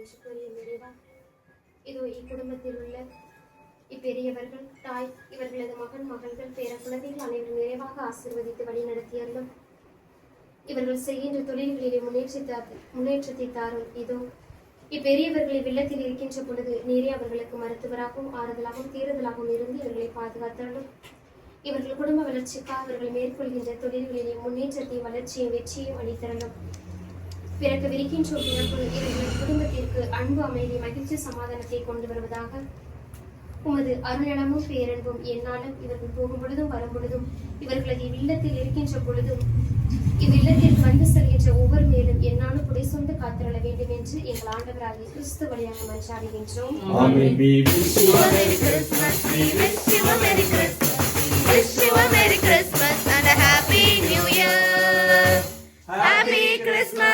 என்று கூறிய நிறைவா இதோ இக்குடும்பத்தில் உள்ள இப்பெரியவர்கள் தாய் இவர்களது மகன் மகள்கள் பேர குழந்தைகள் அனைவரும் நிறைவாக ஆசீர்வதித்து வழி நடத்தியர்களும் இவர்கள் செய்கின்ற தொழில்களிலே முன்னேற்றத்தை தாரும். இதோ இப்பெரியவர்களை வெள்ளத்தில் இருக்கின்ற பொழுது நீரே அவர்களுக்கு மருத்துவராகவும் ஆறுதலாகவும் தீருதலாகவும் இருந்து இவர்களை பாதுகாத்தாலும் இவர்கள் குடும்ப வளர்ச்சிக்காக அவர்கள் மேற்கொள்கின்ற தொழில்களிலே முன்னேற்றத்தை வளர்ச்சியும் வெற்றியும் அளித்தரலும். பிறக்கவிருக்கின்ற பிறப்பு இவர்களின் குடும்பத்திற்கு அன்பு அமைதி மகிழ்ச்சி சமாதானத்தை கொண்டு வருவதாக. உமது அருளனமும் பேரன்பும் என்னாலும் இவர்கள் போகும் பொழுதும் வரும் பொழுதும் இவர்களது இல்லத்தில் இருக்கின்ற பொழுதும் இவ்வில்லத்திற்கு வந்து செல்கின்ற ஒவ்வொரு மேலும் என்னாலும் புடை சொந்து காத்திரள வேண்டும் என்று எங்கள் ஆண்டவராகிய கிறிஸ்து வழியாக மன்றாடுகின்றோம். Happy Christmas!